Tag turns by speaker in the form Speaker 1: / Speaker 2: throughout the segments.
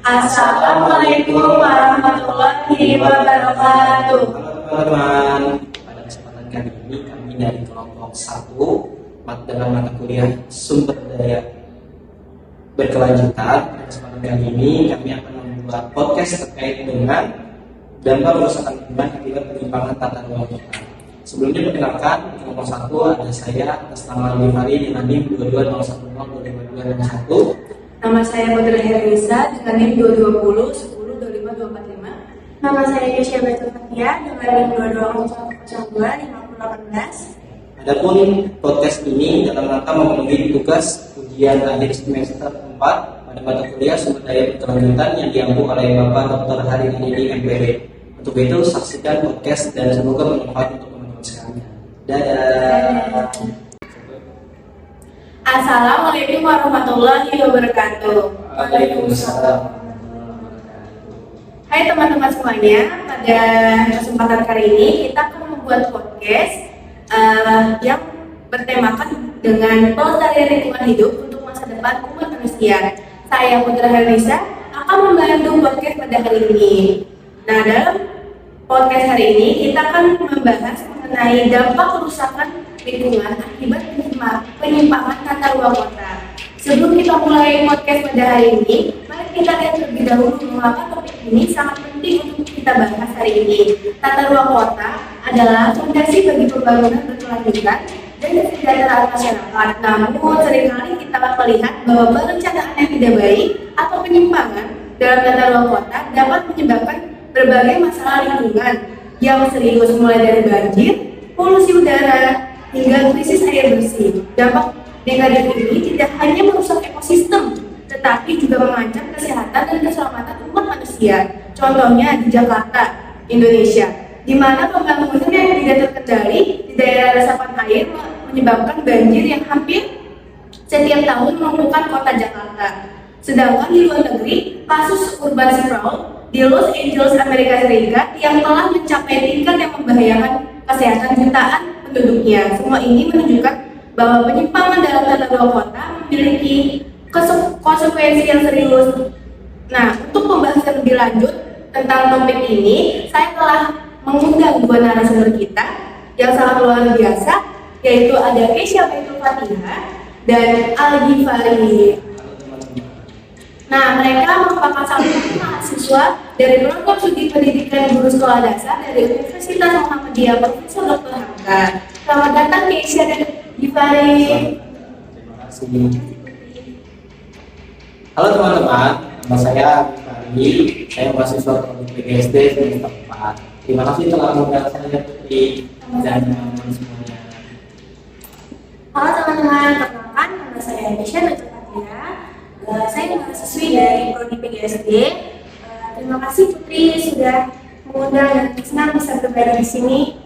Speaker 1: Assalamualaikum warahmatullahi wabarakatuh.
Speaker 2: Teman-teman, pada kesempatan kali ini kami dari kelompok 1 dengan mata kuliah sumber daya berkelanjutan. Pada kesempatan kali ini kami akan membuat podcast terkait dengan dampak kerusakan lingkungan akibat penyimpangan tata ruang kota. Sebelumnya perkenalkan, kelompok 1 ada saya atas nama Alifari dengan NIM 22010251.
Speaker 1: Nama saya Putri Herlisa dengan NIM 220 10 25 245.
Speaker 3: Nama saya Yesya Baitul Fatia dengan NIM 220102 5018.
Speaker 2: Adapun podcast ini dalam rangka memenuhi tugas ujian akhir semester 4 pada mata kuliah sumber daya berkelanjutan yang diampu oleh Bapak Dr. Hari Ini MPD. Untuk itu saksikan podcast dan semoga bermanfaat untuk teman-teman sekalian. Dadah.
Speaker 1: Assalamualaikum warahmatullahi wabarakatuh.
Speaker 2: Waalaikumsalam.
Speaker 1: Hai teman-teman semuanya, pada kesempatan kali ini kita akan membuat podcast yang bertemakan dengan pelestarian lingkungan hidup untuk masa depan umat manusia. Saya Putra Herlisa akan membantu podcast pada hari ini. Nah, dalam podcast hari ini kita akan membahas mengenai dampak kerusakan lingkungan akibat penyimpangan tata ruang kota. Sebelum kita mulai podcast pada hari ini, mari kita lihat terlebih dahulu mengapa topik ini sangat penting untuk kita bahas hari ini. Tata ruang kota adalah fondasi bagi pembangunan berkelanjutan dan kesejahteraan masyarakat. Namun seringkali kita melihat bahwa perencanaan yang tidak baik atau penyimpangan dalam tata ruang kota dapat menyebabkan berbagai masalah lingkungan yang serius, mulai dari banjir, polusi udara, hingga krisis air bersih. Dampak negatif ini tidak hanya merusak ekosistem, tetapi juga mengancam kesehatan dan keselamatan umat manusia. Contohnya di Jakarta, Indonesia, di mana pembangunan yang tidak terkendali di daerah resapan air menyebabkan banjir yang hampir setiap tahun melumpuhkan kota Jakarta. Sedangkan di luar negeri, kasus urban sprawl di Los Angeles, Amerika Serikat yang telah mencapai tingkat yang membahayakan kesehatan jutaan penduduknya. Semua ini menunjukkan bahwa penyimpangan dalam tata ruang kota memiliki konsekuensi yang serius. Nah, untuk pembahasan lebih lanjut tentang topik ini, saya telah mengundang dua narasumber kita yang sangat luar biasa, yaitu ada Yesya Baitul Fatia dan Al-Ghifari. Nah, mereka merupakan salah satu mahasiswa dari program studi pendidikan guru sekolah dasar dari Universitas Muhammadiyah Profesor Dr. Hamka. Selamat datang Yesya dan Ghifari.
Speaker 2: Terima kasih. Halo teman-teman, nama saya Ghifari. Saya mahasiswa prodi PGSD semester 4. Terima kasih telah mengundang saya Putri dan teman-teman semuanya.
Speaker 3: Halo teman-teman, perkenalkan nama saya Yesya Baitul Fatia. Saya mahasiswi dari prodi PGSD. Terima kasih Putri sudah mengundang dan senang bisa berbagi di sini.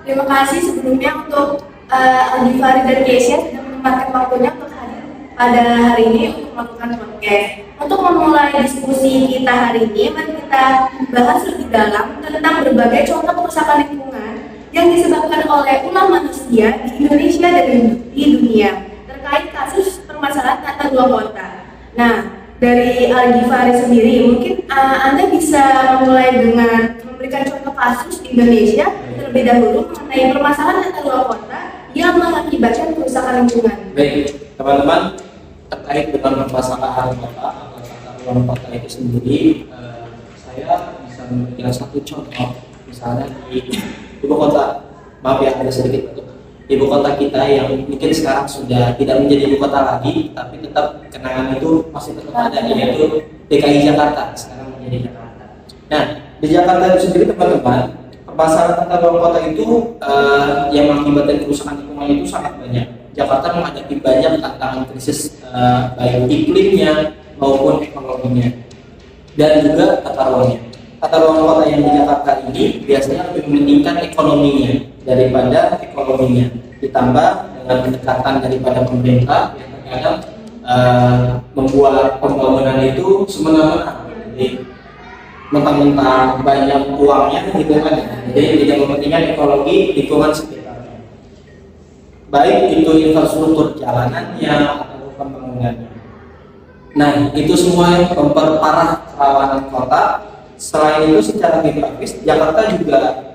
Speaker 1: Terima kasih sebelumnya untuk Al-Ghifari dan Yesya sudah menyempatkan waktunya untuk hadir pada hari ini untuk melakukan podcast. Untuk memulai diskusi kita hari ini, mari kita bahas lebih dalam tentang berbagai contoh kerusakan lingkungan yang disebabkan oleh ulah manusia di Indonesia dan di dunia terkait kasus permasalahan tata ruang kota. Nah, dari Al-Ghifari sendiri, mungkin Anda bisa memulai dengan memberikan contoh kasus di Indonesia terlebih dahulu mengenai permasalahan tata ruang kota yang mengakibatkan kerusakan lingkungan.
Speaker 2: Baik, teman-teman, terkait dengan permasalahan kota atau tata ruang kota itu sendiri, saya bisa memberikan satu contoh, misalnya di ibu kota. Maaf ya, ada sedikit untuk ibu kota kita yang mungkin sekarang sudah tidak menjadi ibu kota lagi, tapi tetap kenangan itu masih tetap ada, yaitu DKI Jakarta, sekarang menjadi Jakarta. Nah, di Jakarta itu sendiri teman-teman, permasalahan tata ruang kota itu yang mengakibatkan kerusakan lingkungan itu sangat banyak. Jakarta menghadapi banyak tantangan krisis, baik iklimnya maupun ekonominya, dan juga tata ruangnya. Tata ruang kota yang di Jakarta ini biasanya lebih mementingkan ekonominya daripada ekonominya, ditambah dengan pendekatan daripada pemerintah yang terkadang membuat pembangunan itu semena-mena, jadi mentang-mentang banyak uangnya gitu kan, jadi tidak mementingkan ekologi lingkungan sekitarnya, baik itu infrastruktur jalanannya atau pembangunannya. Nah, itu semua memperparah kerawanan kota. Selain itu secara geografis, Jakarta juga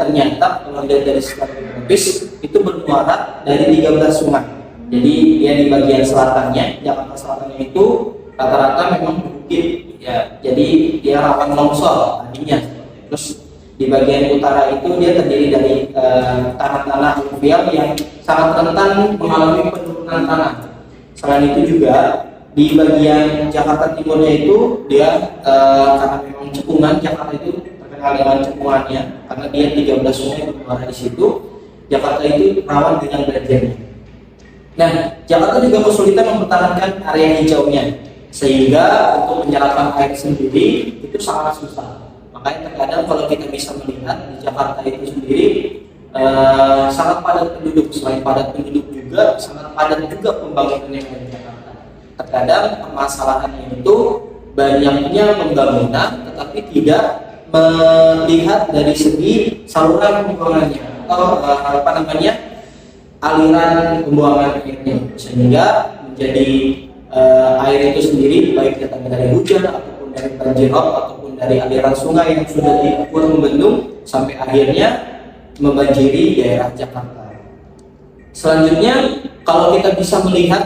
Speaker 2: ternyata kalau dilihat dari secara geografis itu bermuara dari 13 sungai. Jadi dia di bagian selatannya, Jakarta Selatannya itu rata-rata memang bukit ya. Jadi dia rawan longsor tadinya. Terus di bagian utara itu dia terdiri dari tanah-tanah aluvial yang sangat rentan mengalami penurunan tanah. Selain itu juga di bagian Jakarta Timurnya itu dia karena memang cekungan, Jakarta itu terkenal dengan cekungannya karena dia 13 sungai bermuara di situ. Jakarta itu rawan dengan banjirnya. Nah, Jakarta juga kesulitan mempertahankan area hijaunya sehingga untuk penyerapan air sendiri itu sangat susah. Makanya terkadang kalau kita bisa melihat di Jakarta itu sendiri sangat padat penduduk. Selain padat penduduk juga sangat padat juga pembangunan yang ada di Jakarta. Terkadang permasalahannya itu banyaknya pembangunan tetapi tidak melihat dari segi saluran pembuangannya atau aliran pembuangan airnya, sehingga menjadi air itu sendiri baik datang dari hujan ataupun dari banjir rob ataupun dari aliran sungai yang sudah diukur membendung sampai akhirnya membanjiri daerah Jakarta. Selanjutnya kalau kita bisa melihat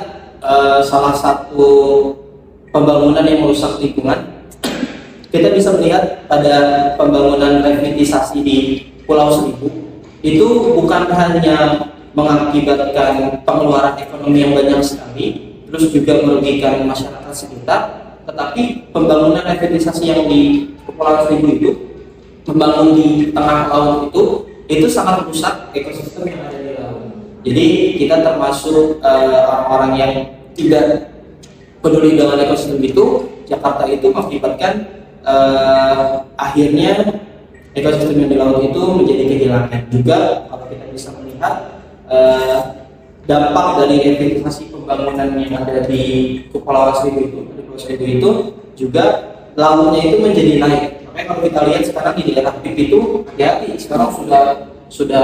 Speaker 2: salah satu pembangunan yang merusak lingkungan, kita bisa melihat pada pembangunan revitalisasi di Pulau Seribu itu bukan hanya mengakibatkan pengeluaran ekonomi yang banyak sekali, terus juga merugikan masyarakat sekitar, tetapi pembangunan revitalisasi yang di Pulau Seribu itu membangun di tengah laut itu sangat merusak ekosistem yang ada di laut. Jadi kita termasuk orang-orang yang tidak peduli dengan ekosistem itu. Jakarta itu mengakibatkan akhirnya ekosistem yang di laut itu menjadi kehilangan. Juga kalau kita bisa melihat dampak dari revitalisasi pembangunan yang ada di Kepulauan Seribu itu juga lautnya itu menjadi naik. Makanya kalau kita lihat sekarang di daerah PIP itu hati-hati, sekarang sudah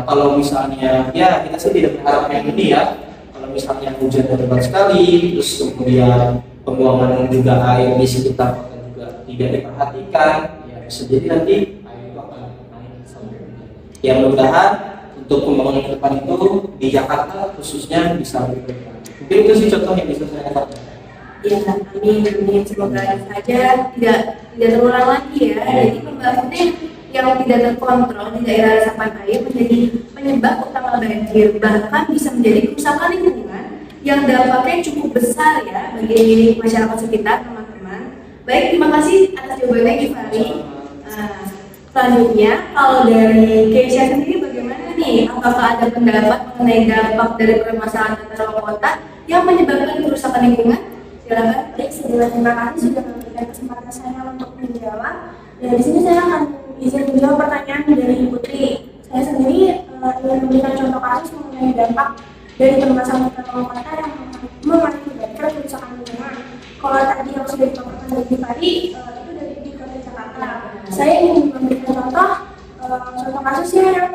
Speaker 2: kalau misalnya ya kita sih tidak berharap yang ini ya, kalau misalnya hujan lebat sekali, terus kemudian pembuangan juga air di sekitar kota juga tidak diperhatikan, ya bisa jadi nanti air itu akan naik sampai. Ya mudah-mudahan untuk pembangunan ke depan itu di Jakarta khususnya bisa lebih baik. Mungkin itu sih contoh yang bisa saya katakan.
Speaker 1: Ya, ini semoga saja tidak terulang lagi ya. Jadi pembangunan yang tidak terkontrol di daerah resapan air menjadi penyebab utama banjir, bahkan bisa menjadi kerusakan lingkungan yang dampaknya cukup besar ya bagi masyarakat sekitar, teman-teman. Baik, terima kasih atas jawabannya Givari. Selanjutnya, kalau dari Keisha sendiri bagaimana nih? Apakah ada pendapat mengenai dampak dari permasalahan tata ruang kota yang menyebabkan kerusakan lingkungan? Silakan.
Speaker 3: Baik, sebelumnya terima kasih sudah memberikan kesempatan saya untuk menjawab. Dan di sini saya akan izin menjawab pertanyaan dari Putri. Saya sendiri ingin memberikan contoh kasus mengenai dampak dari permasalahan tata ruang kota yang mengakibatkan kerusakan lingkungan. Kalau tadi yang sudah dipaparkan dari Givari, itu dari di Kota Jakarta. Saya ingin memberikan contoh kasusnya yang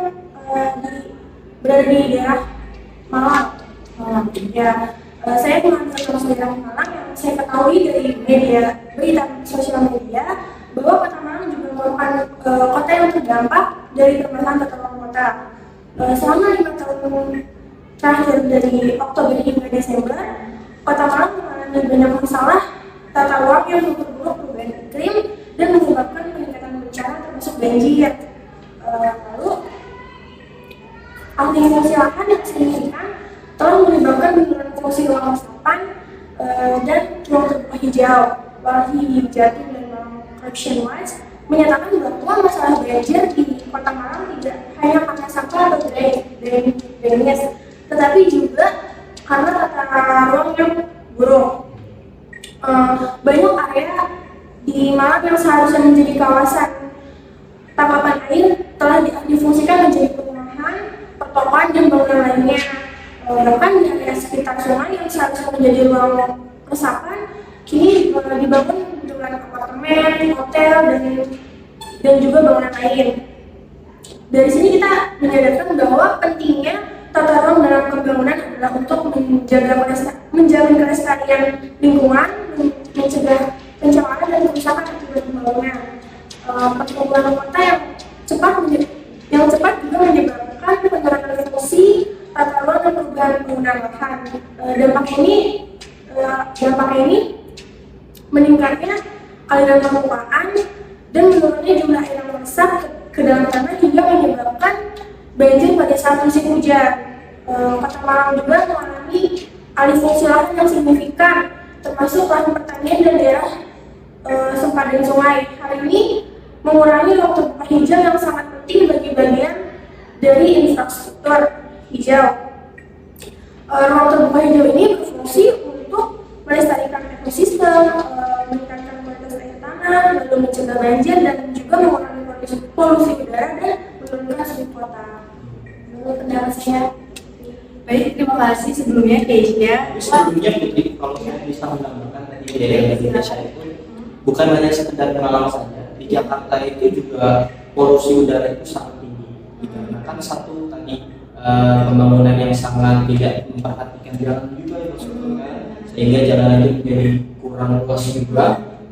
Speaker 3: berada di daerah Malang. Ya, saya mengambil contoh daerah Malang yang saya ketahui dari berita sosial media bahwa Kota Malang juga merupakan kota yang terdampak dari permasalahan tata ruang kota. Selama 5 tahun terakhir dari Oktober hingga Desember, Kota Malang mengalami banyak masalah tata ruang yang memperburuk perubahan iklim dan menyebabkan peningkatan bencana termasuk banjir. Lalu aktivitas lahan yang signifikan telah menyebabkan penurunan fungsi ruang resapan dan ruang terbuka hijau. Walhi Jatim dan Malang Correction Watch menyatakan bahwa masalah banjir di Kota Malang tidak hanya karena sampah atau drainase, tetapi juga karena tata ruang yang buruk. Banyak area di Malang yang seharusnya menjadi kawasan tangkapan air telah difungsikan menjadi perumahan, pertokoan, dan bangunan lainnya. Bahkan di area sekitar sungai yang seharusnya menjadi ruang resapan kini dibangun dengan apartemen, hotel, dan juga bangunan lain. Dari sini kita menyadarkan bahwa pentingnya tata ruang dalam pembangunan adalah untuk menjamin kelestarian lingkungan, mencegah pencemaran dan kerusakan akibat pembangunan. Pertumbuhan kota yang cepat juga menyebabkan penurunan fungsi tata ruang dan perubahan penggunaan lahan. Dampak ini meningkatnya aliran permukaan dan menurunnya jumlah air yang meresap ke dalam tanah hingga menyebabkan banjir pada saat musim hujan. Kota Malang juga mengalami alih fungsi lahan yang signifikan, termasuk lahan pertanian dan daerah sempadan sungai. Hal ini mengurangi ruang terbuka hijau yang sangat penting bagi bagian dari infrastruktur hijau. Ruang terbuka hijau ini berfungsi untuk melestarikan ekosistem, meningkatkan kualitas air tanah, lalu mencegah banjir dan juga mengurangi polusi udara dan menurunkan suhu kota. Pendapat saya.
Speaker 1: Baik, terima kasih sebelumnya Keisha.
Speaker 2: Sebelumnya Putri, kalau saya bisa menambahkan tadi dari Indonesia itu bukan hanya sekedar Malang saja. Di Jakarta itu juga polusi udara itu sangat tinggi. Dikarenakan satu tadi pembangunan yang sangat tidak memperhatikan jalan juga ya maksudnya, sehingga jalan itu menjadi kurang luas juga.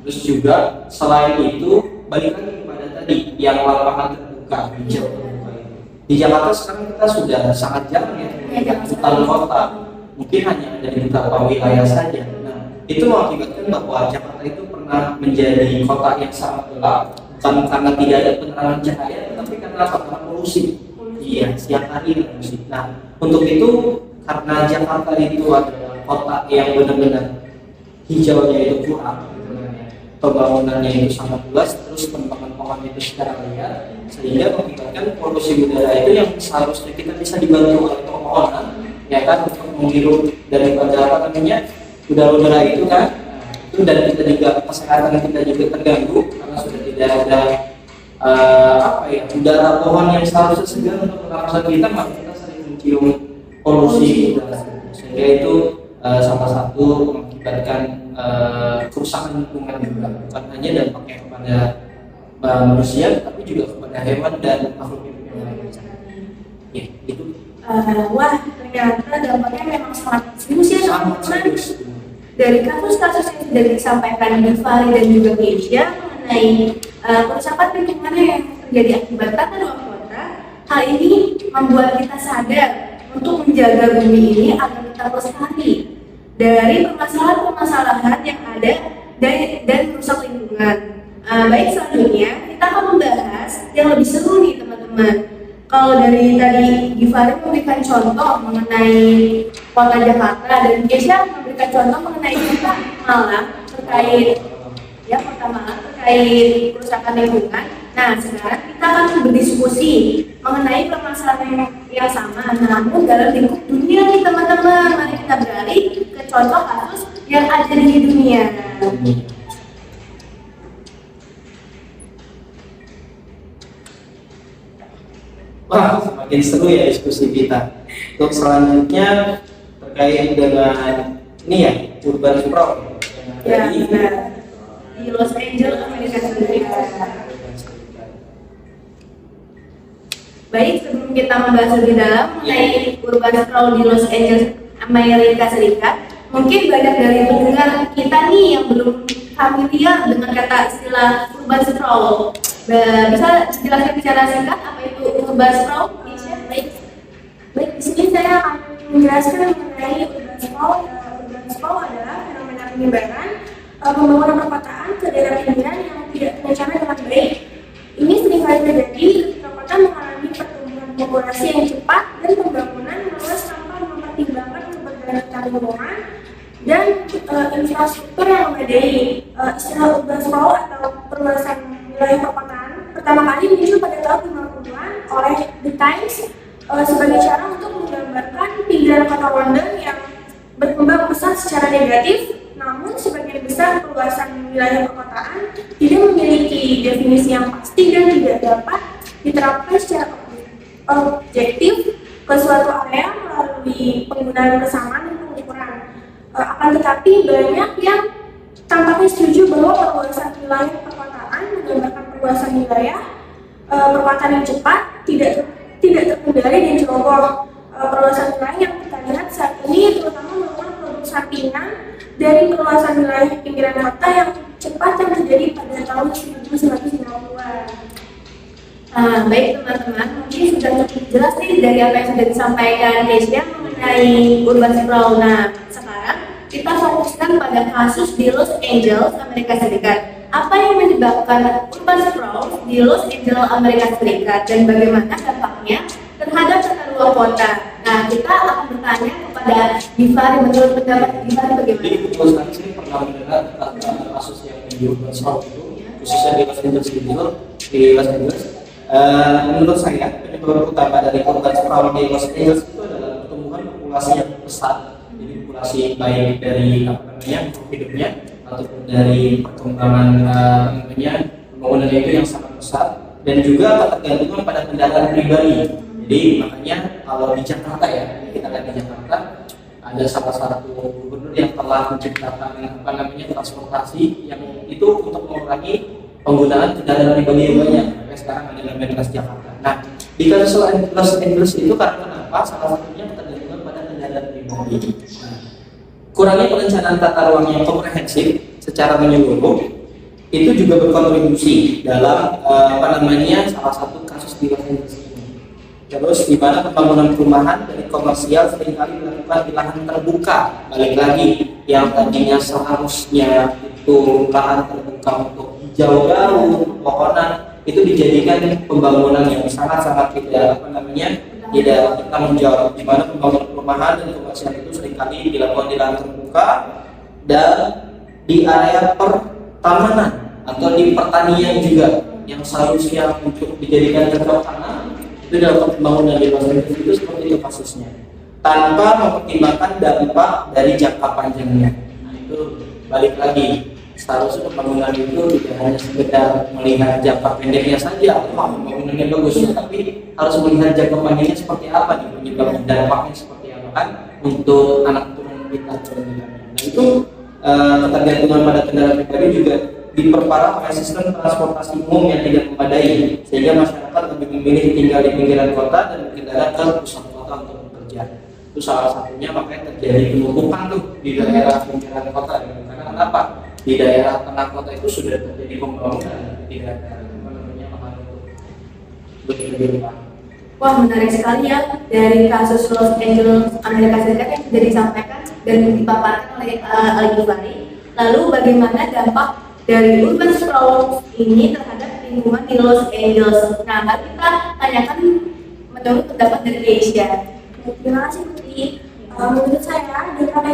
Speaker 2: Terus juga selain itu balik lagi kepada tadi yang lapangan terbuka hijau terbuka itu. Di Jakarta sekarang kita sudah sangat jarang ya melihat hutan kota. Mungkin hanya ada di beberapa wilayah saja. Nah, itu mengakibatkan bahwa Jakarta itu pernah menjadi kota yang sangat gelap, bukan karena tidak ada penerangan cahaya, tetapi karena faktor polusi. Iya, siang hari polusi. Nah, untuk itu karena Jakarta itu adalah kota yang benar-benar hijaunya itu kurang, pembangunannya itu sangat luas, terus penebangan pohon itu secara liar, sehingga mengakibatkan polusi udara itu yang seharusnya kita bisa dibantu oleh pepohonan, ya kan, untuk menghirup daripada apa namanya udara-udara itu kan. Itu dan kita juga kesehatan kita juga terganggu karena sudah tidak ada udara pohon yang seharusnya segar untuk pernapasan kita, maka kita sering mencium polusi udara, sehingga itu salah satu mengakibatkan kerusakan lingkungan juga, bukan hanya dampaknya kepada manusia tapi juga kepada hewan dan makhluk hidup yang lain. Ya, itu.
Speaker 1: Wah, ternyata dampaknya memang sangat serius ya teman-teman. Dari kasus-kasus yang sudah disampaikan di Fahri dan juga Keisha mengenai kerusakan lingkungan yang terjadi akibat tata ruang kota, hal ini membuat kita sadar untuk menjaga bumi ini agar tetap lestari dari permasalahan-permasalahan yang ada dan merusak lingkungan. Baik, selanjutnya kita akan membahas yang lebih seru nih teman-teman. Kalau dari tadi Givari memberikan contoh mengenai kota Jakarta dan Keisha memberikan contoh mengenai kota Malang terkait kota Malang terkait kerusakan lingkungan. Nah, sekarang kita akan berdiskusi mengenai permasalahan yang sama, namun dalam lingkup dunia nih teman-teman. Mari kita beralih ke contoh kasus yang ada di dunia.
Speaker 2: Wah, semakin seru ya diskusi kita. Untuk selanjutnya terkait dengan ini ya, urban sprawl
Speaker 1: Ya, benar. Di Los Angeles, Amerika Serikat. Baik, sebelum kita membahas lebih dalam mengenai urban sprawl di Los Angeles, Amerika Serikat, mungkin banyak dari pendengar kita nih yang belum familiar dengan kata istilah urban sprawl. Bisa dijelaskan secara singkat apa itu urban sprawl?
Speaker 3: Baik, di sini saya akan menjelaskan mengenai urban sprawl. Urban sprawl adalah fenomena penyebaran pembangunan perkotaan ke daerah pinggiran yang tidak terencana dengan baik. Ini seringkali terjadi ketika kota mengalami pertumbuhan populasi yang cepat dan pembangunan meluas tanpa mempertimbangkan keberlanjutan lingkungan dan infrastruktur yang memadai. Istilah urban sprawl atau perluasan wilayah perkotaan pertama kali muncul pada tahun 50-an oleh The Times sebagai cara untuk menggambarkan pinggiran kota London yang berkembang pesat secara negatif. Namun sebagian besar perluasan wilayah perkotaan tidak memiliki definisi yang pasti dan tidak dapat diterapkan secara objektif ke suatu area melalui penggunaan persamaan dan pengukuran. Akan tetapi banyak yang tampaknya setuju bahwa perluasan wilayah perkotaan menggambarkan perluasan wilayah perkotaan yang cepat, tidak terkendali dan ceroboh. Perluasan wilayah yang kita lihat saat ini terutama merupakan produk sampingan dari perluasan wilayah pinggiran kota yang cepat yang terjadi pada tahun 1990-an.
Speaker 1: Baik teman-teman, mungkin sudah cukup jelas nih dari apa yang sudah disampaikan Keisha mengenai urban sprawl. Nah, sekarang kita fokuskan pada kasus di Los Angeles, Amerika Serikat. Apa yang menyebabkan urban sprawl di Los Angeles, Amerika Serikat, dan bagaimana dampaknya terhadap tata ruang kota? Nah, kita akan bertanya kepada Givari, menurut pendapat Givari bagaimana?
Speaker 2: Jadi betul sekali, saya pernah mendengar tentang kasus yang di urban sprawl itu, khususnya di Los Angeles di Los Angeles. Menurut saya penyebab utama dari urban sprawl di Los Angeles itu adalah pertumbuhan populasi yang besar. Jadi populasi baik dari hidupnya ataupun dari perkembangan pembangunan itu yang sangat besar, dan juga ketergantungan pada kendaraan pribadi. Jadi makanya kalau di Jakarta ya, kita lihat di Jakarta ada salah satu gubernur yang telah menciptakan transportasi yang itu untuk mengurangi penggunaan kendaraan pribadi yang banyak. Makanya sekarang ada namanya Transjakarta. Nah, di kasus Los Angeles itu karena kenapa? Salah satunya ketergantungan pada kendaraan pribadi. Nah, kurangnya perencanaan tata ruang yang komprehensif secara menyeluruh itu juga berkontribusi dalam salah satu kasus di Los Angeles ini. Terus di mana pembangunan perumahan dari komersial seringkali dilakukan di lahan terbuka. Balik lagi, yang tadinya seharusnya itu lahan terbuka untuk jauh-jauh pepohonan itu dijadikan pembangunan yang sangat-sangat tidak bertanggung jawab, di mana pembangunan perumahan dan komersial itu seringkali dilakukan di lahan terbuka dan di area pertamanan atau di pertanian juga yang seharusnya untuk dijadikan cocok tanam itu dalam pembangunan di Los Angeles itu seperti itu kasusnya, tanpa mempertimbangkan dampak dari jangka panjangnya. Nah, itu balik lagi, seharusnya pembangunan itu tidak hanya sekedar melihat jangka pendeknya saja, pembangunannya bagus, tapi harus melihat jangka panjangnya seperti apa nih, penyebab dampaknya seperti apa kan untuk anak turun kita. Nah itu ketergantungan pada kendaraan pribadi juga diperparah oleh sistem transportasi umum yang tidak memadai, sehingga masyarakat lebih memilih tinggal di pinggiran kota dan berkendara ke pusat kota untuk bekerja. Itu salah satunya, makanya terjadi penumpukan tuh di daerah pinggiran kota. Karena kenapa? Di daerah tengah kota itu sudah terjadi pembangunan, tidak
Speaker 1: Wah, menarik sekali ya dari kasus Los Angeles, Amerika Serikat yang sudah disampaikan dan dipaparkan oleh Givari. Lalu bagaimana dampak dari urban sprawl ini terhadap lingkungan di Los Angeles? Nah, mari kita tanyakan menurut pendapat dari Keisha.
Speaker 3: Terima kasih Putri. Menurut saya dampak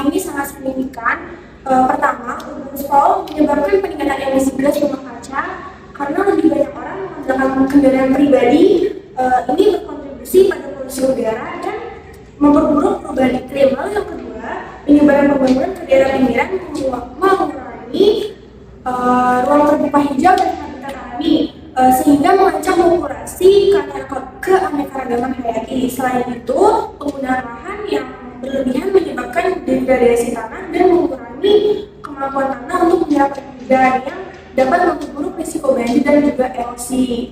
Speaker 3: ini sangat signifikan. Pertama, urban sprawl menyebabkan peningkatan emisi gas rumah kaca karena lebih banyak orang menggunakan kendaraan pribadi. Ini berkontribusi pada polusi udara dan memperburuk perubahan iklim. Lalu yang kedua, penyebaran pembangunan ke daerah pinggiran mengurangi ruang terbuka hijau dan habitat alami, sehingga mengancam populasi keanekaragaman hayati. Selain itu, penggunaan lahan yang berlebihan menyebabkan degradasi tanah dan mengurangi kemampuan tanah untuk menyerap udara yang dapat memperburuk risiko banjir dan juga erosi.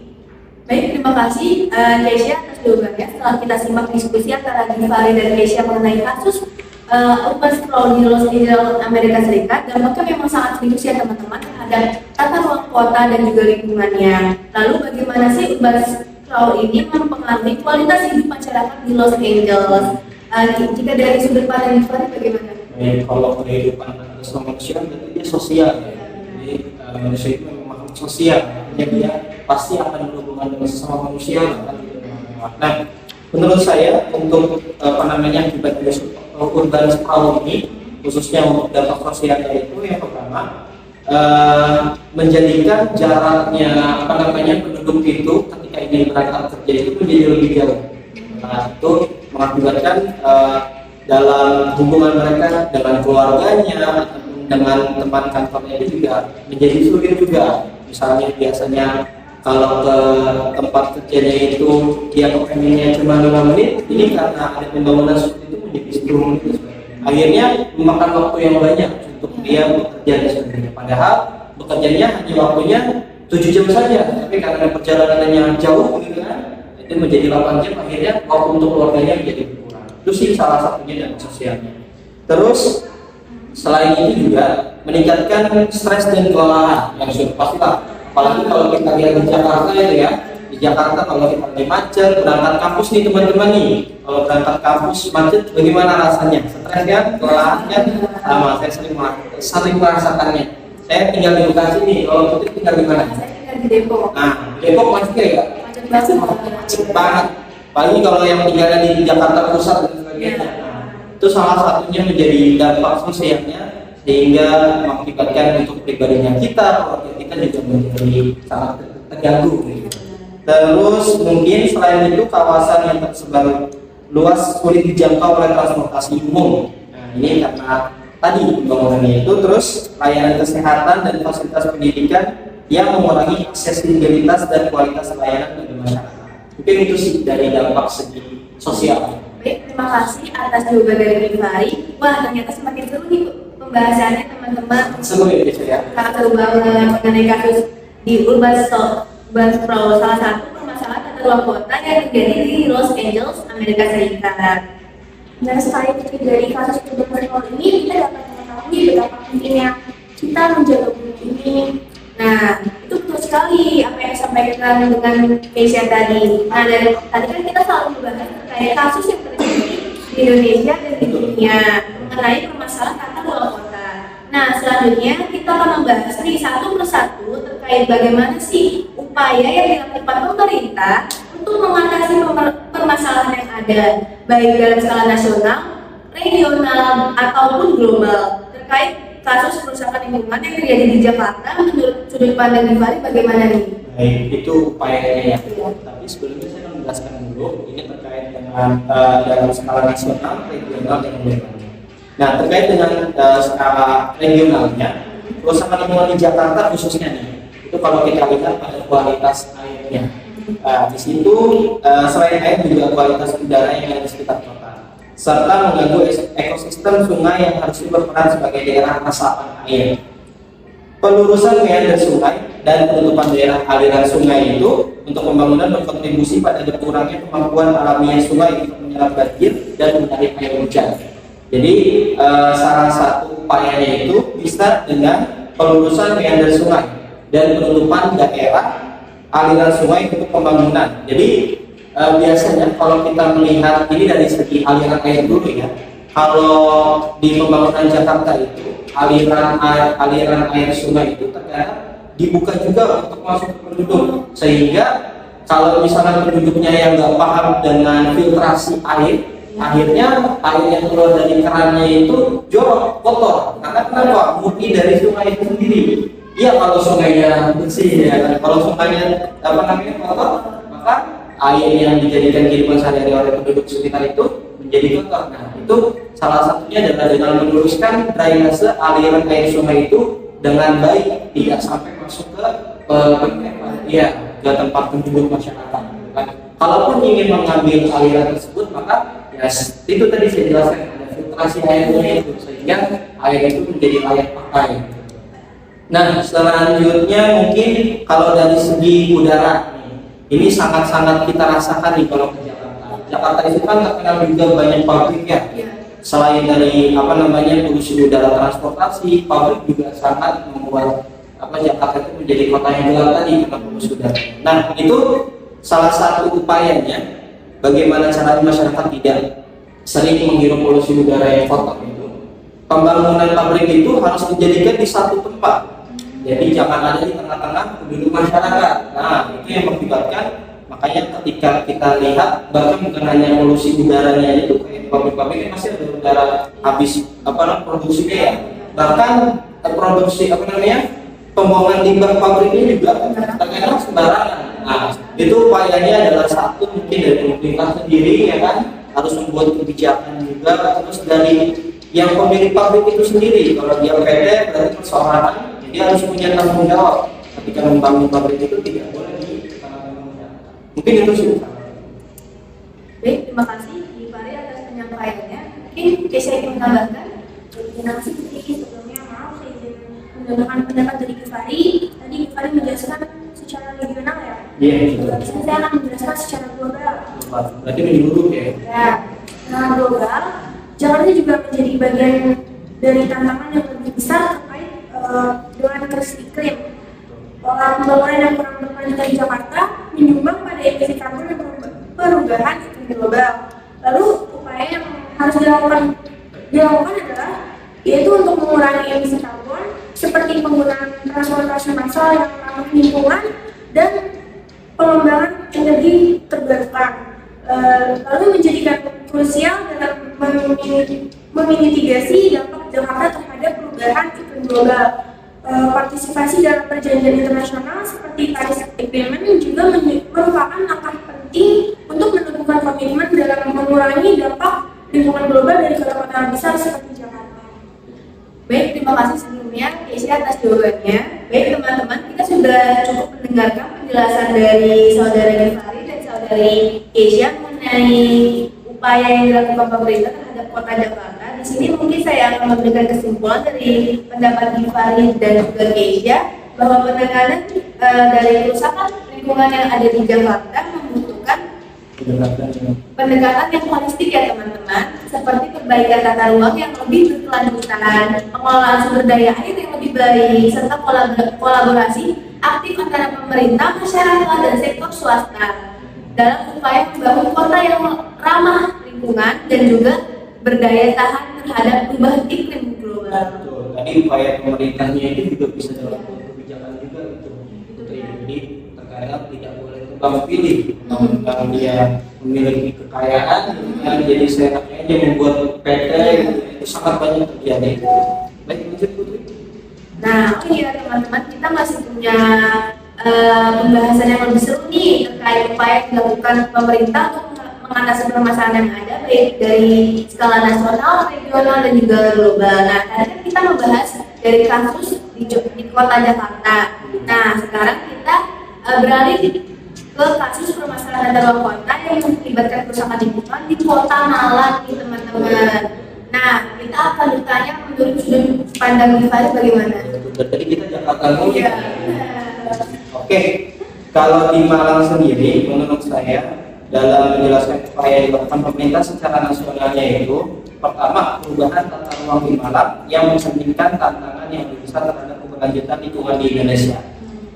Speaker 1: Baik, terima kasih Keisha atas jawabannya. Setelah kita simak diskusi antara Givari dan Keisha mengenai kasus urban sprawl di Los Angeles, Amerika Serikat, dampaknya memang sangat serius ya teman-teman terhadap tata ruang kota dan juga lingkungannya. Lalu bagaimana sih urban sprawl ini mempengaruhi kualitas hidup masyarakat di Los Angeles? Jika dari sudut pandang Givari bagaimana?
Speaker 2: Kalau kehidupan manusia berarti dia sosial. Jadi manusia itu memang makhluk sosial. Jadi dia pasti akan berhubungan dengan sesama manusia. Nah, menurut saya untuk akibat dari urban sprawl ini, khususnya untuk dampak sosialnya itu yang pertama menjadikan jaraknya penduduk itu ketika ini berangkat kerja itu menjadi lebih jauh. Nah, itu mengakibatkan dalam hubungan mereka dengan keluarganya ataupun dengan teman kantornya itu juga menjadi sulit juga. Misalnya biasanya kalau ke tempat kerjanya itu dia kepengennya cuma 5 menit, ini karena ada pembangunan seperti itu menjadi 10 menit. Akhirnya memakan waktu yang banyak untuk dia bekerja di sana. Padahal bekerjanya hanya waktunya 7 jam saja, tapi karena perjalanannya jauh gitu kan, itu menjadi 8 jam, akhirnya waktu untuk keluarganya menjadi berkurang. Itu sih salah satunya dampak sosialnya. Terus selain itu juga meningkatkan stres dan kelelahan yang sudah pastilah. Apalagi kalau kita lihat di Jakarta itu ya, di Jakarta kalau kita lagi macet berangkat kampus nih teman-teman nih, kalau berangkat kampus macet bagaimana rasanya? Stres kan, kelelahan kan, sama saya sering merasakannya. Saya tinggal di Bekasi nih, kalau Putri tinggal di mana?
Speaker 1: Saya tinggal di Depok.
Speaker 2: Nah, Depok macet ya?
Speaker 1: Macet banget.
Speaker 2: Macet banget. Apalagi kalau yang tinggalnya di Jakarta Pusat dan sebagainya. Nah, itu salah satunya menjadi dampak sosialnya sehingga mengakibatkan untuk pribadinya kita, keluarga kita juga menjadi sangat terganggu. Terus mungkin selain itu kawasan yang tersebar luas sulit dijangkau oleh transportasi umum. Nah, ini karena tadi pembangunannya itu, terus layanan kesehatan dan fasilitas pendidikan yang mengurangi aksesibilitas dan kualitas layanan bagi masyarakat. Mungkin itu sih dari dampak segi sosial.
Speaker 1: Baik, terima kasih atas jawaban dari Gifari. Wah, ternyata semakin seru nih pembahasannya teman-teman.
Speaker 2: Seru ya gitu ya.
Speaker 1: Sangat seru banget mengenai kasus di Urban Sprawl, salah satu permasalahan tata ruang kota yang terjadi di Los Angeles, Amerika Serikat.
Speaker 3: Dan sekali dari kasus Urban Sprawl ini, kita dapat mengetahui betapa pentingnya kita menjaga bumi ini.
Speaker 1: Nah, itu betul sekali apa yang disampaikan dengan Keisha tadi. Nah, dari tadi kan kita selalu membahas terkait kasus yang terjadi di Indonesia dan di dunia mengenai permasalahan tata ruang kota. Nah, selanjutnya kita akan membahas nih satu persatu terkait bagaimana sih upaya yang dilakukan pemerintah untuk mengatasi permasalahan yang ada, baik dalam skala nasional, regional, ataupun global terkait kasus kerusakan lingkungan yang terjadi di Jakarta. Menurut sudut pandang Gifari bagaimana nih?
Speaker 2: Baik, itu upayanya ya. Tapi sebelumnya saya akan menjelaskan dulu ini terkait dengan dalam skala nasional, regional, dan global. Nah, terkait dengan skala regionalnya, kerusakan lingkungan di Jakarta khususnya nih, itu kalau kita lihat pada kualitas airnya. Di situ selain air juga kualitas udara yang ada di sekitar kota, serta mengganggu ekosistem sungai yang harus berperan sebagai daerah resapan air. Pelurusan meander sungai dan penutupan daerah aliran sungai itu untuk pembangunan berkontribusi pada berkurangnya kemampuan alamiah sungai untuk menyerap banjir dan menarik air hujan. Jadi salah satu upayanya itu bisa dengan pelurusan meander sungai dan penutupan daerah aliran sungai untuk pembangunan. Jadi biasanya kalau kita melihat ini dari segi aliran air dulu ya, kalau di pembangunan Jakarta itu aliran air sungai itu terkadang dibuka juga untuk masuk ke penduduk, sehingga kalau misalnya penduduknya yang nggak paham dengan filtrasi air, akhirnya air yang keluar dari kerannya itu jorok, kotor. Karena kenapa? Murni dari sungai itu sendiri. Iya, kalau sungainya bersih ya, kalau sungainya kotor, maka air yang dijadikan kehidupan sehari-hari oleh penduduk sekitar itu menjadi kotor. Nah, itu salah satunya adalah dengan meluruskan drainase aliran air sungai itu dengan baik, tidak sampai masuk ke tempat penduduk masyarakat. Kan? Kalaupun ingin mengambil aliran tersebut, maka ya itu tadi saya jelaskan ada filtrasi airnya itu sehingga air itu menjadi layak pakai. Nah, selanjutnya mungkin kalau dari segi udara, ini sangat-sangat kita rasakan nih kalau ke Jakarta. Jakarta itu kan terkenal juga banyak pabrik ya. Selain dari polusi udara transportasi, pabrik juga sangat membuat Jakarta itu menjadi kota yang gelap tadi karena polusi udara. Nah, itu salah satu upayanya bagaimana caranya masyarakat tidak sering menghirup polusi udara yang kotor itu. Pembangunan pabrik itu harus dijadikan di satu tempat. Jadi jangan ada di tengah-tengah penduduk masyarakat. Nah, itu yang mengakibatkan, makanya ketika kita lihat bahkan bukan hanya polusi udaranya itu kayak pabrik-pabrik masih ada udara habis produksinya ya. Bahkan produksi pembuangan limbah pabrik ini juga terkadang sembarangan. Nah, itu upayanya adalah satu mungkin dari pemerintah sendiri ya kan, harus membuat kebijakan juga, terus dari yang pemilik pabrik itu sendiri. Kalau dia PT berarti perseorangan, dia harus punya tanggung jawab ketika membangun pabrik itu, tidak boleh di mungkin itu sih.
Speaker 1: Baik, terima kasih Gifari atas penyampaiannya. Mungkin saya ingin menambahkan.
Speaker 3: Terima kasih sebelumnya, maaf saya izin menambahkan pendapat dari Gifari. Tadi Gifari menjelaskan secara regional ya.
Speaker 2: Iya.
Speaker 3: Saya akan menjelaskan secara global.
Speaker 2: Berarti menyeluruh ya.
Speaker 3: Ya. skala global, Jakarta juga menjadi bagian dari tantangan yang lebih besar terkait dengan krisis iklim. Pembangunan yang kurang berkelanjutan di Jakarta menyumbang pada emisi karbon dan perubahan iklim global. Lalu upaya yang harus dilakukan adalah yaitu untuk mengurangi emisi karbon seperti penggunaan transportasi massal yang ramah lingkungan dan pengembangan energi terbarukan. Lalu menjadikan krusial dalam memitigasi dampak Jakarta terhadap perubahan iklim global. Partisipasi dalam perjanjian internasional seperti Paris Agreement juga merupakan langkah penting untuk menentukan komitmen dalam mengurangi dampak lingkungan global dari kota-kota besar seperti Jakarta.
Speaker 1: Baik, terima kasih sebelumnya Keisha atas jawabannya. Baik teman-teman, kita sudah cukup mendengarkan penjelasan dari saudara Givari dan saudari Keisha mengenai upaya yang dilakukan pemerintah terhadap kota Jakarta. Di sini mungkin saya akan memberikan kesimpulan dari pendapat Givari dan juga Keisha bahwa penanganan dari kerusakan lingkungan yang ada di Jakarta membutuhkan pendekatan yang holistik ya teman-teman, seperti perbaikan tata ruang yang lebih berkelanjutan, pengelolaan sumber daya air yang lebih baik, serta kolaborasi aktif antara pemerintah, masyarakat, dan sektor swasta dalam upaya membangun kota yang ramah lingkungan dan juga berdaya tahan terhadap perubahan iklim global.
Speaker 2: Betul. Tadi upaya pemerintahnya itu juga bisa dalam kebijakan juga gitu. Jadi terkadang tidak boleh tebang pilih. Kalau dia memiliki kekayaan, jadi seenaknya aja membuat PT itu sangat banyak terjadi. Baik, lanjut Putri.
Speaker 1: Nah, iya teman-teman, kita masih punya pembahasan yang lebih seru nih terkait upaya yang dilakukan pemerintah untuk mengatasi permasalahan yang ada baik dari skala nasional, regional, dan juga global. Nah, tadi kan kita membahas dari kasus di kota Jakarta. Nah, sekarang kita beralih ke kasus permasalahan dalam kota yang mengakibatkan kerusakan lingkungan di kota Malang nih teman-teman. Nah, kita akan bertanya menurut sudut pandang Givari bagaimana?
Speaker 2: Tadi kita Jakarta dulu.
Speaker 1: Iya.
Speaker 2: Oke, kalau di Malang sendiri, menurut saya dalam menjelaskan upaya yang dilakukan pemerintah secara nasionalnya itu, pertama perubahan tata ruang di Malang yang mencerminkan tantangan yang lebih besar terhadap keberlanjutan lingkungan di Indonesia.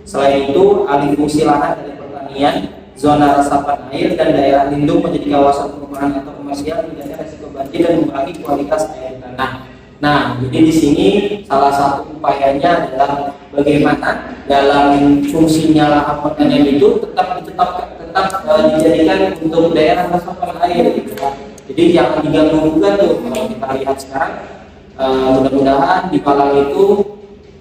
Speaker 2: Selain itu, alih fungsi lahan dari pertanian, zona resapan air, dan daerah lindung menjadi kawasan perumahan atau komersial menjadi resiko banjir dan mengurangi kualitas air tanah. Nah, jadi di sini salah satu upayanya adalah bagaimana dalam fungsinya lahan pertanian itu tetap dijadikan untuk daerah resapan air gitu kan. Jadi jangan diganggu juga tuh. Kalau kita lihat sekarang, mudah-mudahan di Malang itu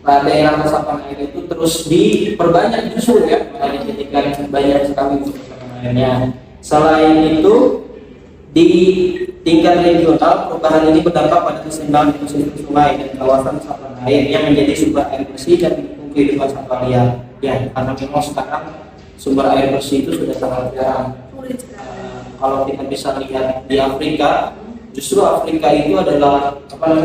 Speaker 2: daerah resapan air itu terus diperbanyak justru ya, dijadikan banyak sekali resapan airnya. Selain itu, di tingkat regional, perubahan ini berdampak pada keseimbangan ekosistem sungai dan kawasan resapan air yang menjadi sumber air bersih dan mendukung kehidupan satwa liar. Ya, karena memang sekarang sumber air bersih itu sudah sangat jarang. Kalau kita bisa lihat di Afrika, justru Afrika itu adalah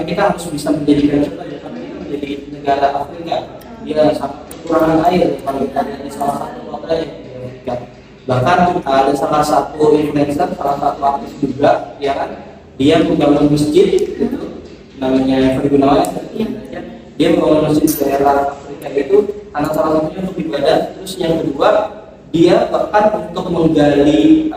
Speaker 2: kita harus bisa menjadikan contoh ya, karena kita menjadi negara Afrika, dia sangat kekurangan air kalau kita lihat di salah satu kota di Afrika. Bahkan ada salah satu influencer, salah satu artis juga, ya kan, dia membangun masjid, gitu, namanya Ferry Gunawan, dia membangun masjid di daerah Afrika itu karena salah satunya untuk ibadah. Terus yang kedua, dia bahkan untuk menggali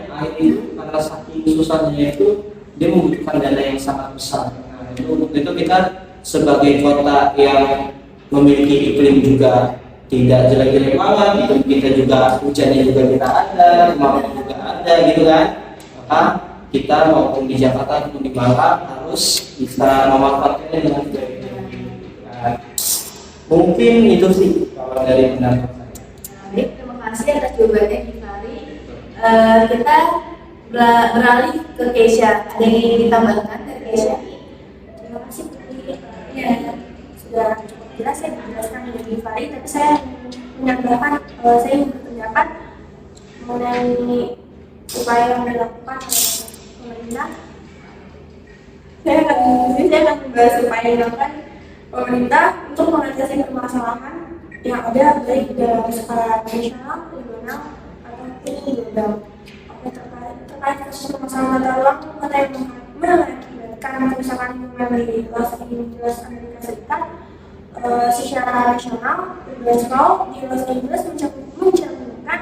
Speaker 2: air itu karena saking susahnya itu dia membutuhkan dana yang sangat besar. Nah, untuk itu kita sebagai kota yang memiliki iklim juga tidak jelek-jelek banget, itu kita juga hujannya juga kita ada, kemarin juga ada gitu kan. Maka kita maupun di Jakarta maupun di Malang harus bisa memanfaatkannya dengan baik. Nah, mungkin itu sih kalau dari pendapat saya.
Speaker 1: Baik, terima kasih atas jawabannya Givari. Kita beralih ke Keisha. Ada yang ingin ditambahkan dari Keisha?
Speaker 3: Terima kasih ya, sudah cukup jelas ya dijelaskan oleh Givari, tapi saya menambahkan, saya ingin berpendapat mengenai upaya yang dilakukan oleh pemerintah. Saya akan membahas upaya yang dilakukan pemerintah untuk mengatasi permasalahan yang ada baik dalam skala nasional, regional, ataupun global. Terkait terkait kasus permasalahan tata ruang kota yang mengakibatkan kerusakan lingkungan di Los Angeles, Amerika Serikat, secara nasional, WHO di Los Angeles mencerminkan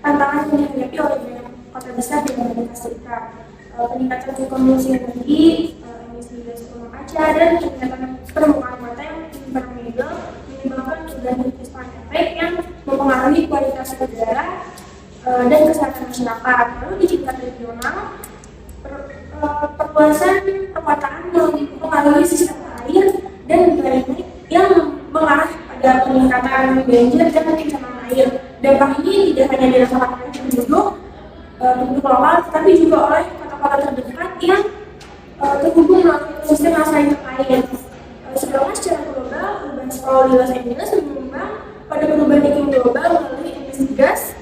Speaker 3: tantangan yang dihadapi oleh banyak kota besar di Amerika Serikat. Peningkatan konsumsi energi, emisi gas rumah kaca, dan peningkatan permukaan mata yang menyebabkan perubahan krisis efek yang mempengaruhi kualitas udara dan kesehatan masyarakat. Lalu di tingkat regional, perluasan perkotaan yang mempengaruhi sistem air dan drainase yang mengarah pada peningkatan banjir dan pencemaran air. Dampak ini tidak hanya dirasakan oleh penduduk lokal, tetapi juga oleh kota-kota terdekat yang terhubung melalui ekosistem yang saling terkait. Sedangkan secara global, perubahan skala di Los Angeles menyumbang pada perubahan iklim global melalui emisi gas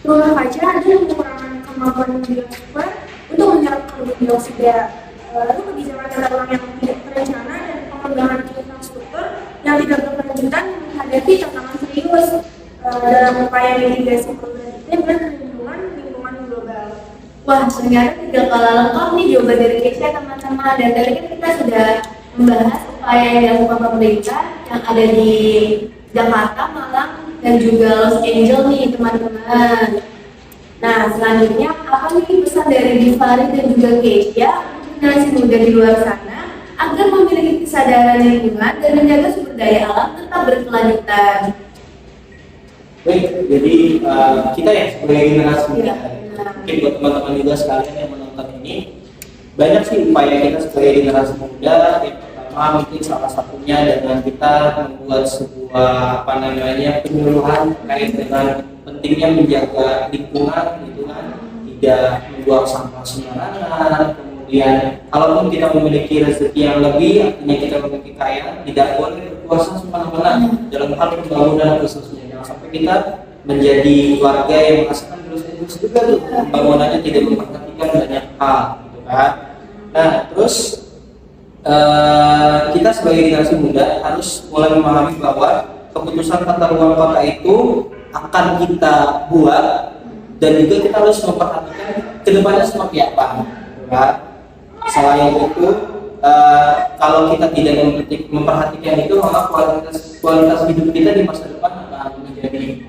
Speaker 3: rumah kaca dan pengurangan kemampuan biosfer untuk menyerap karbon dioksida. Lalu kebijakan tata ruang yang tidak terencana dan pengembangan infrastruktur yang tidak berkelanjutan menghadapi tantangan serius dalam upaya mitigasi perubahan iklim dan perlindungan lingkungan global.
Speaker 1: Wah, ternyata tidak kalah lengkap nih jawaban dari Keisha teman-teman. Dan tadi kan kita sudah membahas upaya yang dilakukan pemerintah yang ada di Jakarta, Malang, dan juga Los Angeles nih teman-teman. Nah, selanjutnya apa nih pesan dari Givari dan juga Keisha untuk generasi muda di luar sana agar memiliki kesadaran lingkungan dan menjaga sumber daya alam tetap berkelanjutan?
Speaker 2: Baik, jadi kita ya sebagai generasi muda, mungkin buat teman-teman juga sekalian yang menonton ini, banyak sih upaya kita sebagai generasi muda. Yang pertama mungkin salah satunya dengan kita membuat sebuah penyuluhan terkait dengan pentingnya menjaga lingkungan gitu kan, tidak membuang sampah sembarangan. Kemudian kalaupun kita memiliki rezeki yang lebih, artinya kita memiliki kaya, tidak boleh berkuasa semena-mena dalam hal pembangunan khususnya. Jangan sampai kita menjadi warga yang merasakan terus juga tuh pembangunannya tidak memperhatikan banyak hal gitu kan. Nah terus kita sebagai generasi muda harus mulai memahami bahwa keputusan tata ruang kota itu akan kita buat dan juga kita harus memperhatikan kedepannya seperti apa gitu kan. Selain itu kalau kita tidak memperhatikan itu, maka kualitas hidup kita di masa depan akan menjadi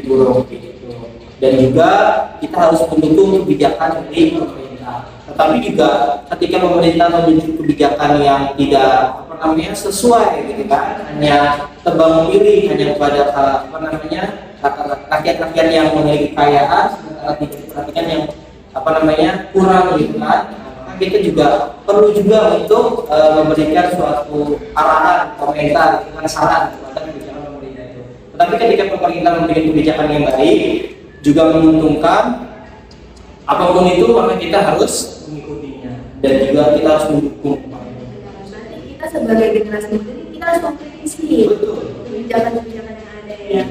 Speaker 2: buruk gitu. Dan juga kita harus mendukung kebijakan dari pemerintah. Tetapi juga ketika pemerintah menunjuk kebijakan yang tidak sesuai gitu kan, hanya tebang pilih hanya kepada rakyat-rakyat yang memiliki kekayaan, sementara tidak diperhatikan yang kurang gitu kan. Kita juga perlu juga untuk memberikan suatu arahan komentar dengan saran kepada kebijakan pemerintah itu. Tetapi ketika pemerintah memberikan kebijakan yang baik juga menguntungkan apapun itu, maka kita harus mengikutinya dan juga kita harus mendukung.
Speaker 1: Berarti kita sebagai generasi muda kita harus mengkritisi kebijakan-kebijakan yang ada ya.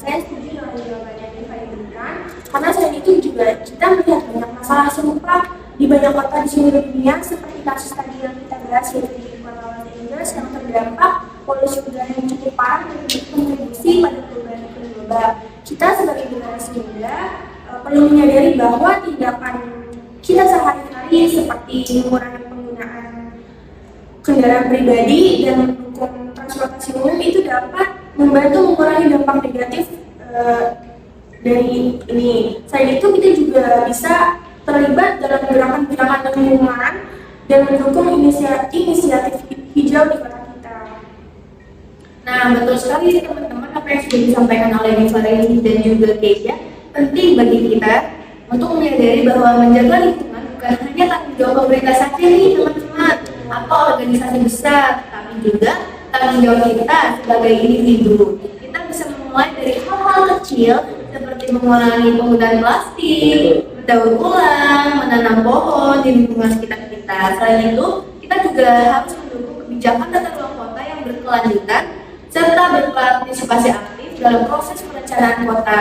Speaker 3: Saya setuju dengan jawaban yang diberikan, karena selain itu juga kita melihat banyak masalah serupa di banyak kota di seluruh dunia, seperti kasus tadi yang kita bahas yaitu di kota Los Angeles yang terdampak polusi udara yang cukup parah dan berkontribusi pada perubahan iklim global. Kita sebagai generasi muda perlu menyadari bahwa tindakan kita sehari-hari seperti mengurangi penggunaan kendaraan pribadi dan mendukung transportasi umum itu dapat membantu mengurangi dampak negatif dari ini. Selain itu kita juga bisa terlibat dalam gerakan-gerakan lingkungan dan mendukung inisiatif hijau di kota kita.
Speaker 1: Nah, betul sekali sih teman-teman apa yang sudah disampaikan oleh Givari dan juga Keisha. Penting bagi kita untuk menyadari bahwa menjaga lingkungan bukan hanya tanggung jawab pemerintah saja nih teman-teman, atau organisasi besar, tapi juga tanggung jawab kita sebagai individu. Kita bisa memulai dari hal-hal kecil seperti mengurangi penggunaan plastik, mendaur ulang, menanam pohon di lingkungan sekitar kita. Selain itu, kita juga harus mendukung kebijakan tata ruang kota yang berkelanjutan serta berpartisipasi aktif dalam proses perencanaan kota.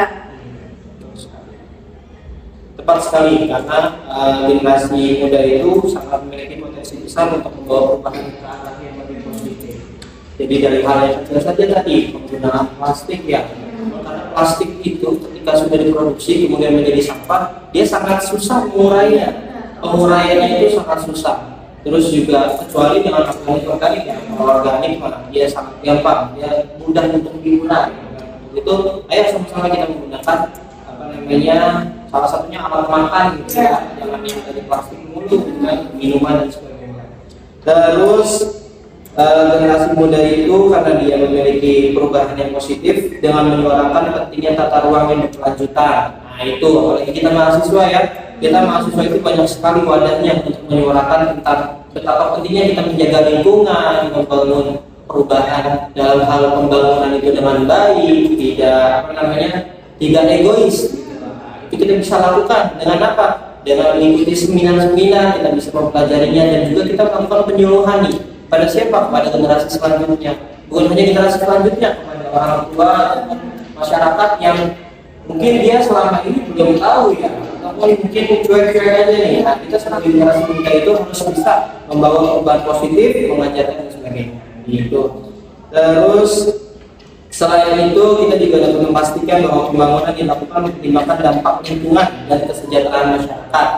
Speaker 2: Tepat sekali, karena generasi muda itu sangat memiliki potensi besar untuk membawa perubahan ke arah yang lebih positif. Jadi dari hal yang kecil saja tadi, penggunaan plastik ya Karena plastik itu ketika sudah diproduksi kemudian menjadi sampah, dia sangat susah mengurainya. Penguraiannya itu sangat susah. Terus juga kecuali dengan organik ya, kalau organik malah dia sangat gampang, dia mudah untuk diurai. Itu ayo sama-sama kita menggunakan apa namanya, salah satunya alat makan gitu ya, jangan yang dari plastik mulu dengan minuman dan sebagainya. Terus generasi muda itu karena dia memiliki perubahan yang positif dengan menyuarakan pentingnya tata ruang yang berkelanjutan. Nah itu apalagi kita mahasiswa ya, kita mahasiswa itu banyak sekali wadahnya untuk menyuarakan tentang betapa pentingnya kita menjaga lingkungan, membangun perubahan dalam hal pembangunan itu dengan baik, tidak egois. Itu kita bisa lakukan dengan apa? Dengan mengikuti seminar-seminar, kita bisa mempelajarinya dan juga kita melakukan penyuluhan nih pada siapa? Pada generasi selanjutnya. Bukan hanya generasi selanjutnya, kepada orang tua dan masyarakat yang mungkin dia selama ini belum tahu ya, ataupun mungkin cuek-cuek aja nih. Nah, kita sebagai generasi muda itu harus bisa membawa perubahan positif, mengajarkan dan sebagainya. Gitu. Terus selain itu kita juga dapat memastikan bahwa pembangunan dilakukan mempertimbangkan dampak lingkungan dan kesejahteraan masyarakat.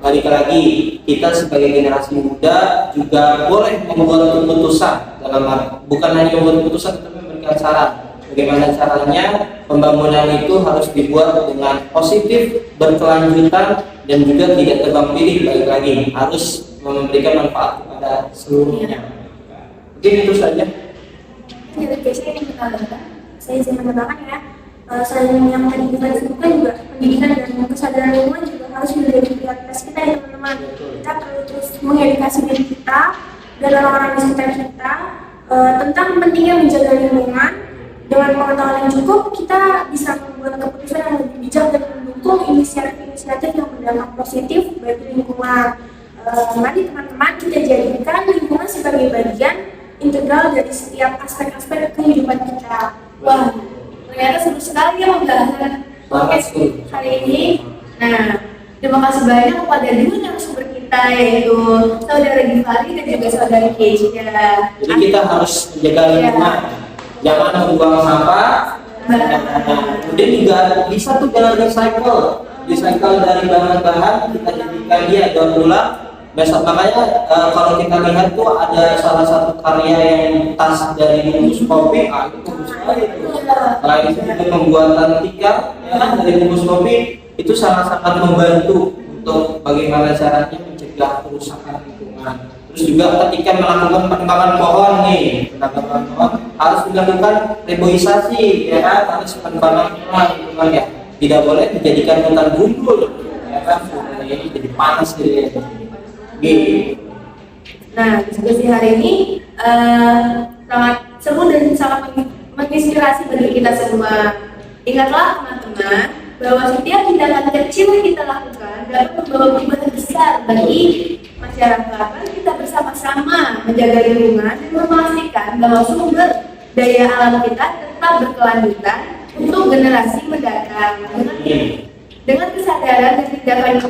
Speaker 2: Balik lagi, kita sebagai generasi muda juga boleh membuat keputusan bukan hanya membuat keputusan, tetapi memberikan saran. Bagaimana caranya pembangunan itu harus dibuat dengan positif, berkelanjutan, dan juga tidak tebang pilih. Balik lagi, harus memberikan manfaat kepada seluruhnya. Mungkin itu saja.
Speaker 3: Jadi biasanya yang kita lakukan, saya izin menambahkan ya, selain yang tadi kita sebutkan juga pendidikan dan kesadaran lingkungan juga harus menjadi prioritas kita ya teman-teman. Kita perlu terus mengedukasi diri kita dan orang-orang di sekitar kita tentang pentingnya menjaga lingkungan. Dengan pengetahuan yang cukup, kita bisa membuat keputusan yang lebih bijak dan mendukung inisiatif-inisiatif yang berdampak positif bagi lingkungan. Mari teman-teman kita jadikan lingkungan sebagai bagian integral dari setiap aspek-aspek kehidupan kita.
Speaker 1: Wah, ternyata seru sekali ya pembahasan podcast hari ini. Nah, terima kasih banyak kepada dua narasumber kita, yaitu saudara Givari dan juga saudara Keisha.
Speaker 2: Jadi kita harus menjaga lingkungan, jangan membuang sampah. Kemudian juga bisa tuh dengan recycle dari bahan-bahan kita jadikan dia daur ulang. Besok makanya kalau kita lihat tuh ada salah satu karya yang tas dari bungkus kopi, itu bagus sekali itu. Selain itu juga pembuatan tikar ya kan, dari bungkus kopi itu sangat-sangat membantu untuk bagaimana caranya mencegah kerusakan lingkungan. Terus juga ketika melakukan penebangan pohon nih, penebangan pohon harus dilakukan reboisasi ya kan, harus penebangan pohon ya. Tidak boleh dijadikan hutan gundul ya kan, ini jadi panas gitu.
Speaker 1: Nah, diskusi hari ini sangat seru dan sangat menginspirasi bagi kita semua. Ingatlah teman-teman bahwa setiap tindakan kecil yang kita lakukan dapat membawa perubahan besar bagi masyarakat. Kita bersama-sama menjaga lingkungan dan memastikan bahwa sumber daya alam kita tetap berkelanjutan untuk generasi mendatang. Dengan kesadaran dan tindakan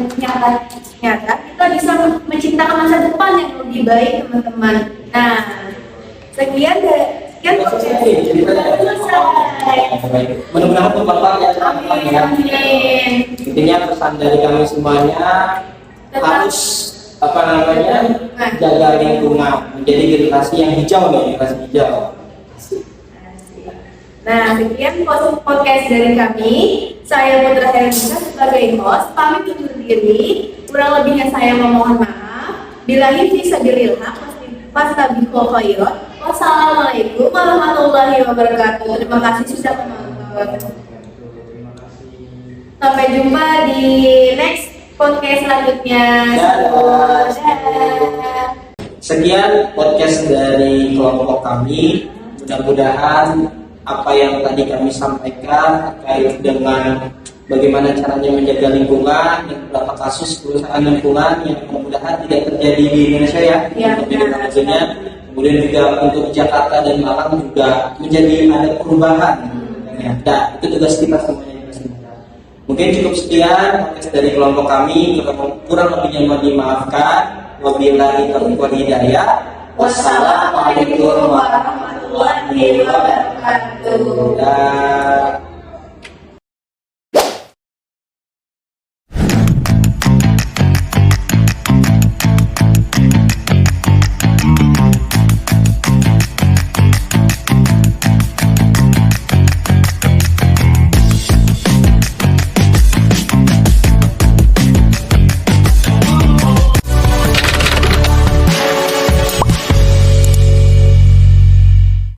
Speaker 1: nyata, kita bisa menciptakan masa depan yang lebih baik, teman-teman. Nah, sekian podcast.
Speaker 2: Mudah-mudahan bermanfaat ya teman-teman. Intinya pesan dari kami semuanya harus jaga lingkungan, menjadi generasi yang hijau nih, generasi hijau.
Speaker 1: Nah, sekian podcast dari kami. Saya Putra Hermina sebagai host, pamit undur diri. Kurang lebihnya saya memohon maaf. Billahi fi sabilillah, fastabiqul khairat. Wassalamualaikum warahmatullahi wabarakatuh. Terima kasih sudah menonton. Sampai jumpa di next podcast selanjutnya.
Speaker 2: Sekian podcast dari kelompok kami. Mudah-mudahan apa yang tadi kami sampaikan terkait dengan bagaimana caranya menjaga lingkungan dan beberapa kasus kerusakan lingkungan yang mudah-mudahan tidak terjadi di Indonesia ya. Kemudian juga untuk Jakarta dan Malang juga menjadi ada perubahan. Nah, itu tugas kita semuanya. Mungkin cukup sekian podcast dari kelompok kami. Kurang lebihnya mohon dimaafkan. Wabillahi taufiq wal hidayah. Wassalamualaikum warahmatullahi wabarakatuh.